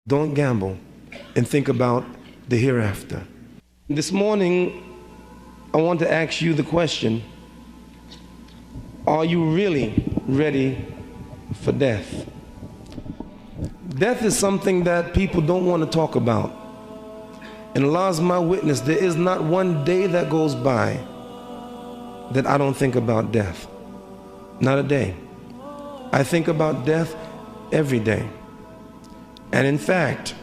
Don't gamble and think about the hereafter. This morning, I want to ask you the question, are you really ready for death? Death is something that people don't want to talk about. And Allah's my witness, there is not one day that goes by that I don't think about death. Not a day. I think about death every day. And in fact,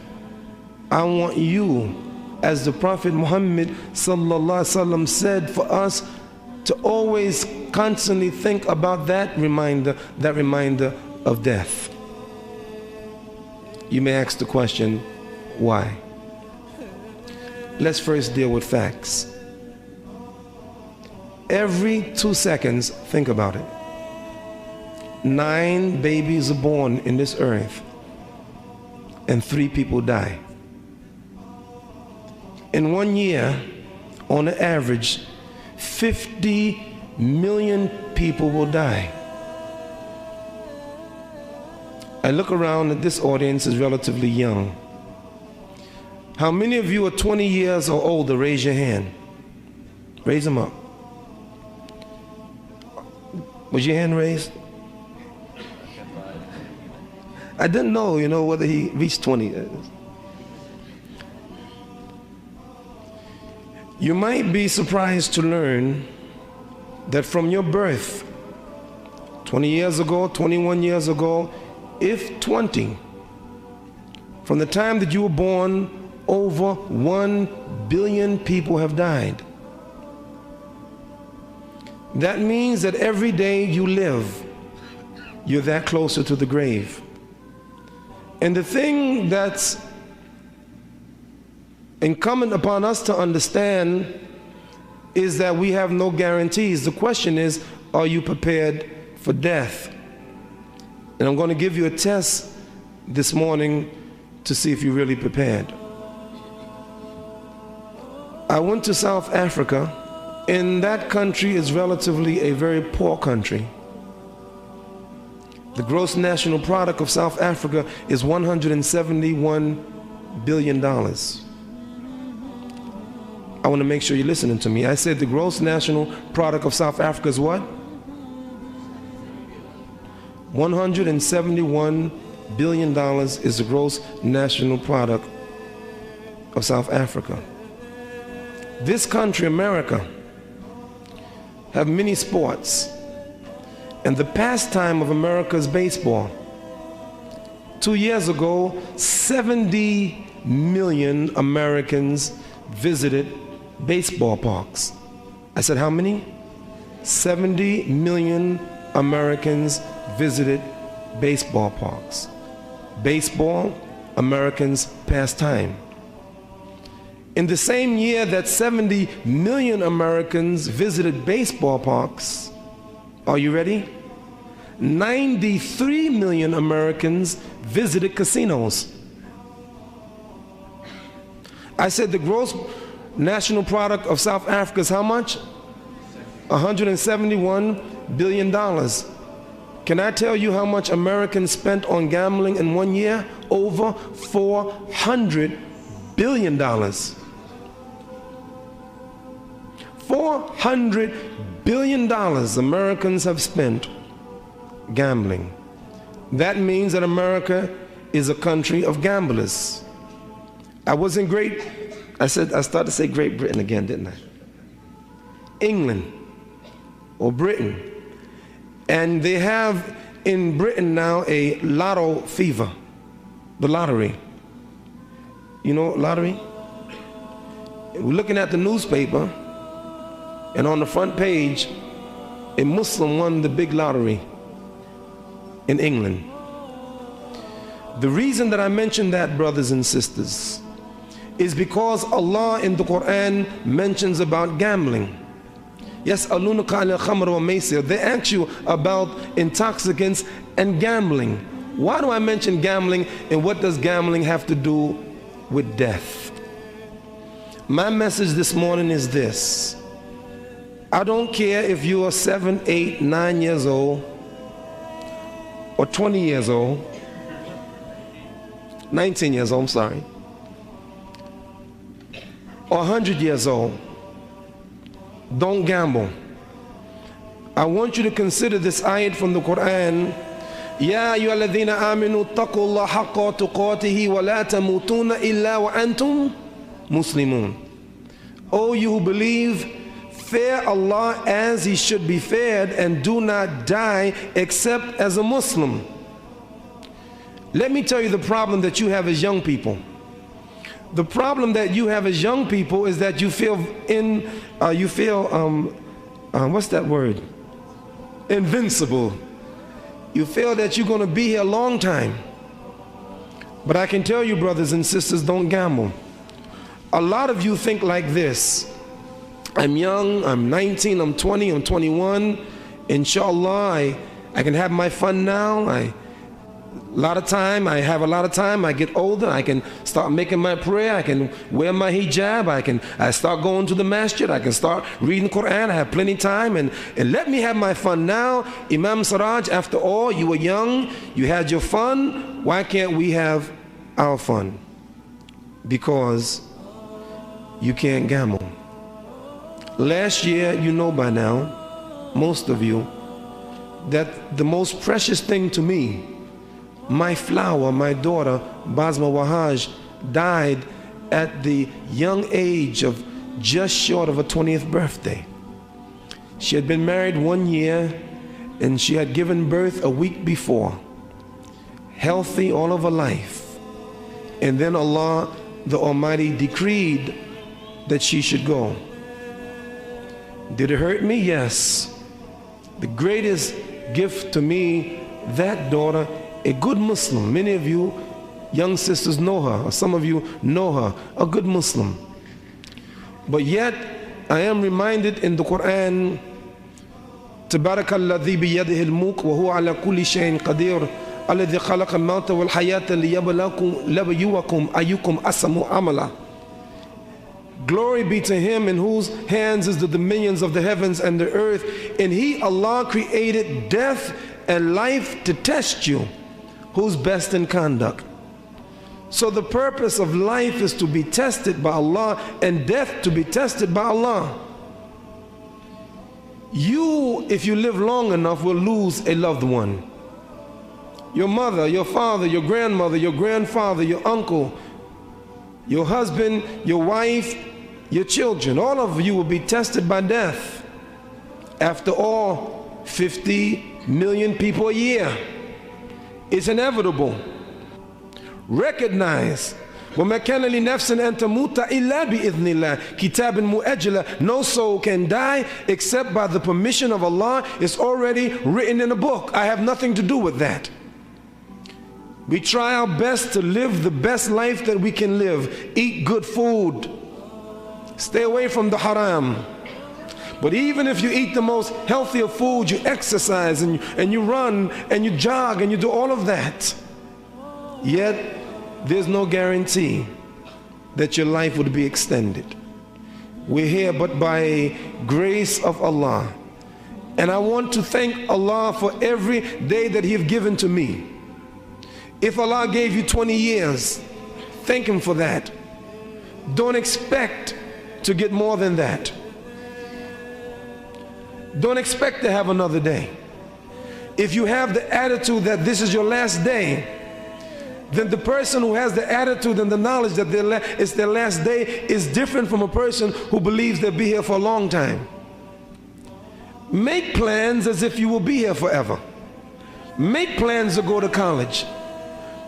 I want you, as the Prophet Muhammad sallallahu alaihi wasallam said, for us to always constantly think about that reminder of death. You may ask the question, why? Let's first deal with facts. Every 2 seconds, think about it. 9 babies are born in this earth and 3 people die. In 1 year, on an average, 50 million people will die. I look around and this audience is relatively young. How many of you are 20 years or older? Raise your hand. Raise them up. Was your hand raised? I didn't know, whether he reached 20. You might be surprised to learn that from your birth, 20 years ago, 21 years ago, if 20, from the time that you were born, over 1 billion people have died. That means that every day you live, you're that closer to the grave. And the thing that's incumbent upon us to understand is that we have no guarantees. The question is, are you prepared for death? And I'm going to give you a test this morning to see if you're really prepared. I went to South Africa, and that country is relatively a very poor country. The gross national product of South Africa is $171 billion. I want to make sure you're listening to me. I said the gross national product of South Africa is what? $171 billion is the gross national product of South Africa. This country, America, have many sports. And the pastime of America is baseball. 2 years ago, 70 million Americans visited baseball parks. I said, how many? 70 million Americans visited baseball parks. Baseball, Americans' pastime. In the same year that 70 million Americans visited baseball parks, are you ready? 93 million Americans visited casinos. I said the gross national product of South Africa is how much? $171 billion. Can I tell you how much Americans spent on gambling in 1 year? Over $400 billion. $400 billion Americans have spent gambling. That means that America is a country of gamblers. I started to say Great Britain again, didn't I? England or Britain. And they have in Britain now a lotto fever, the lottery. You know lottery? We're looking at the newspaper, and on the front page, a Muslim won the big lottery in England. The reason that I mention that, brothers and sisters, is because Allah in the Quran mentions about gambling. Yes, alunaka al khamr wa maisir. They ask you about intoxicants and gambling. Why do I mention gambling, and what does gambling have to do with death? My message this morning is this. I don't care if you are 7, 8, 9 years old or 20 years old. 19 years old, I'm sorry, or 100 years old, don't gamble. I want you to consider this ayat from the Quran. Ya ayyuhalladhina aminu taqullaha haqqa tuqatihi wa la tamutuna illa wa antum muslimun. O you who believe, fear Allah as He should be feared and do not die except as a Muslim. Let me tell you the problem that you have as young people. The problem that you have as young people is that you feel what's that word? Invincible. You feel that you're going to be here a long time. But I can tell you, brothers and sisters, don't gamble. A lot of you think like this: I'm young, I'm 19, I'm 20, I'm 21. Inshallah, I can have my fun now. I have a lot of time. I get older, I can start making my prayer, I can wear my hijab, I start going to the masjid, I can start reading Quran, I have plenty of time, and let me have my fun now. Imam Siraj, after all, you were young, you had your fun, why can't we have our fun? Because you can't gamble. Last year, you know by now, most of you, that the most precious thing to me, my flower, my daughter, Basma Wahaj, died at the young age of just short of her 20th birthday. She had been married 1 year and she had given birth a week before, healthy all of her life. And then Allah the Almighty decreed that she should go. Did it hurt me? Yes. The greatest gift to me, that daughter, a good Muslim. Many of you young sisters know her, or some of you know her, a good Muslim. But yet, I am reminded in the Quran, تبارك الذي بيده الملك وهو على كل شيء قدير الذي خلق الموت والحياة ليبلوكم أيكم أحسن عملا. Glory be to Him in whose hands is the dominions of the heavens and the earth, and He, Allah, created death and life to test you, who's best in conduct. So the purpose of life is to be tested by Allah, and death to be tested by Allah. You, if you live long enough, will lose a loved one. Your mother, your father, your grandmother, your grandfather, your uncle, your husband, your wife, your children, all of you will be tested by death. After all, 50 million people a year. It's inevitable. Recognize, وَمَا كَانَ لِنَفْسٍ أَن تَمُوتَ إِلَّا بِإِذْنِ اللَّهِ كِتَابٍ مُؤَجَّلًا. No soul can die except by the permission of Allah. It's already written in a book. I have nothing to do with that. We try our best to live the best life that we can live. Eat good food. Stay away from the haram. But even if you eat the most healthy of food, you exercise and you run and you jog and you do all of that, yet there's no guarantee that your life would be extended. We're here but by grace of Allah. And I want to thank Allah for every day that He has given to me. If Allah gave you 20 years, thank Him for that. Don't expect to get more than that. Don't expect to have another day. If you have the attitude that this is your last day, then the person who has the attitude and the knowledge that it's their last day is different from a person who believes they'll be here for a long time. Make plans as if you will be here forever. Make plans to go to college.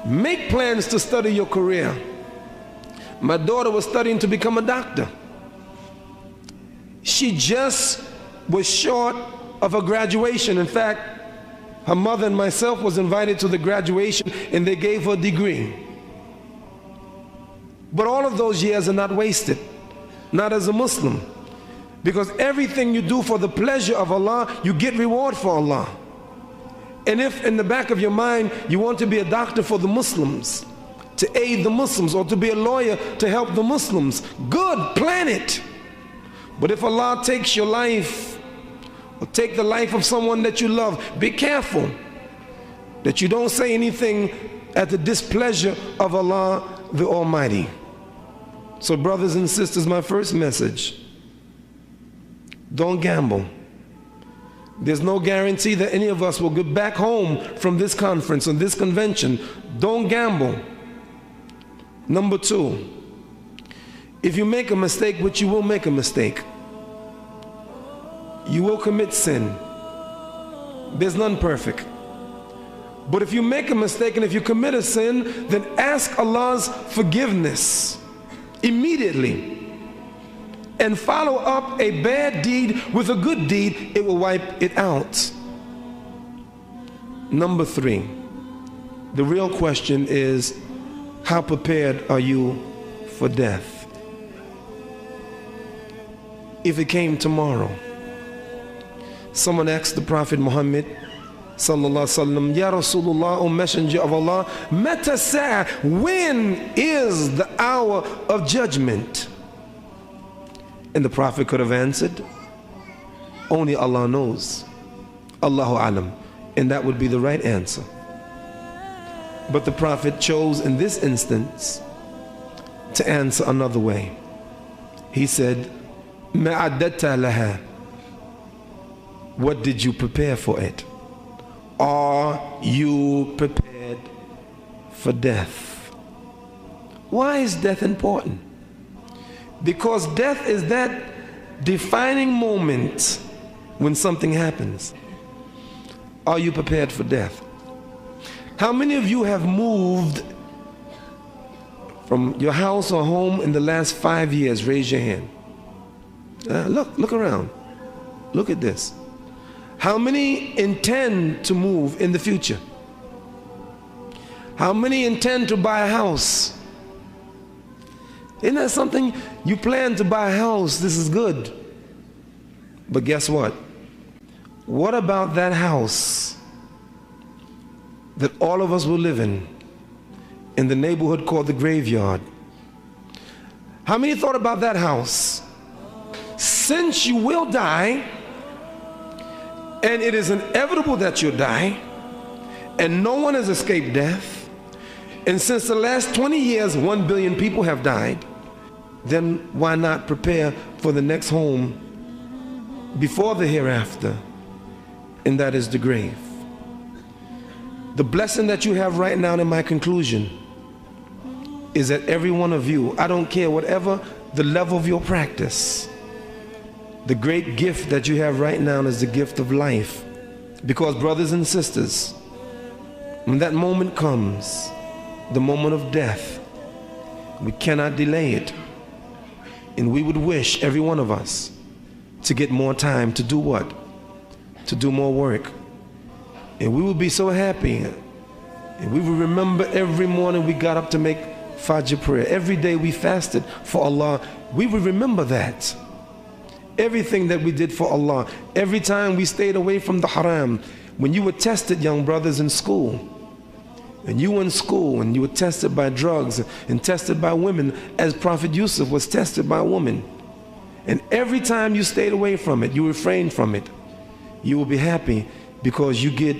Make plans to study your career. My daughter was studying to become a doctor. She just was short of a graduation. In fact, her mother and myself was invited to the graduation and they gave her a degree. But all of those years are not wasted, not as a Muslim, because everything you do for the pleasure of Allah, you get reward for Allah. And if in the back of your mind you want to be a doctor for the Muslims, to aid the Muslims, or to be a lawyer to help the Muslims, good, plan it. But if Allah takes your life, or take the life of someone that you love, be careful that you don't say anything at the displeasure of Allah the Almighty. So brothers and sisters, my first message: don't gamble. There's no guarantee that any of us will get back home from this conference or this convention. Don't gamble. Number two, if you make a mistake, which you will make a mistake, you will commit sin. There's none perfect. But if you make a mistake and if you commit a sin, then ask Allah's forgiveness immediately and follow up a bad deed with a good deed. It will wipe it out. Number three, the real question is, how prepared are you for death? If it came tomorrow. Someone asked the Prophet Muhammad sallallahu alaihi wasallam, Ya Rasulullah, O Messenger of Allah, Mata sa'a, when is the hour of judgment? And the Prophet could have answered, only Allah knows. Allahu alam. And that would be the right answer. But the Prophet chose in this instance to answer another way. He said, Ma'addata laha. What did you prepare for it? Are you prepared for death? Why is death important? Because death is that defining moment when something happens. Are you prepared for death? How many of you have moved from your house or home in the last 5 years? Raise your hand. Look around. Look at this. How many intend to move in the future? How many intend to buy a house? Isn't that something? You plan to buy a house, this is good. But guess what? What about that house that all of us will live in the neighborhood called the graveyard? How many thought about that house? Since you will die, and it is inevitable that you'll die, and no one has escaped death, and since the last 20 years 1 billion people have died, then why not prepare for the next home before the hereafter, and that is the grave. The blessing that you have right now, in my conclusion, is that every one of you, I don't care whatever the level of your practice, the great gift that you have right now is the gift of life. Because brothers and sisters, when that moment comes, the moment of death, we cannot delay it. And we would wish, every one of us, to get more time to do what? To do more work. And we would be so happy. And we would remember every morning we got up to make Fajr prayer. Every day we fasted for Allah. We would remember that. Everything that we did for Allah. Every time we stayed away from the haram. When you were tested, young brothers, in school, and you were in school and you were tested by drugs and tested by women, as Prophet Yusuf was tested by a woman, and every time you stayed away from it, you refrained from it, you will be happy because you get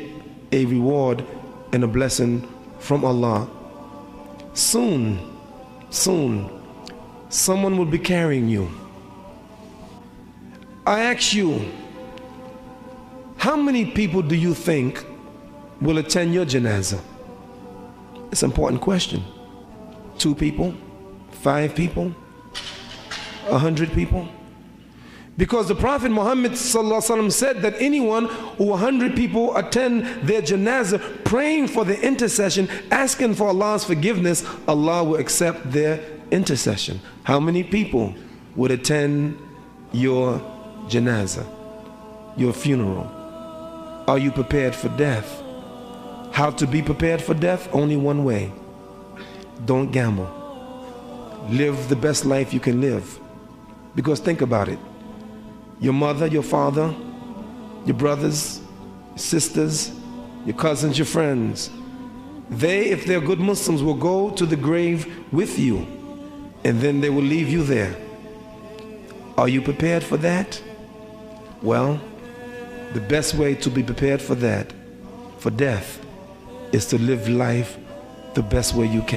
a reward and a blessing from Allah. Soon, someone will be carrying you. I ask you, how many people do you think will attend your janazah? It's an important question. 2 people? 5 people? 100 people? Because the Prophet Muhammad said that anyone who 100 people attend their janazah praying for their intercession, asking for Allah's forgiveness, Allah will accept their intercession. How many people would attend your janazah, your funeral? Are you prepared for death? How to be prepared for death? Only one way. Don't gamble. Live the best life you can live. Because think about it. Your mother, your father, your brothers, your sisters, your cousins, your friends, they, if they're good Muslims, will go to the grave with you, and then they will leave you there. Are you prepared for that? Well, the best way to be prepared for that, for death, is to live life the best way you can.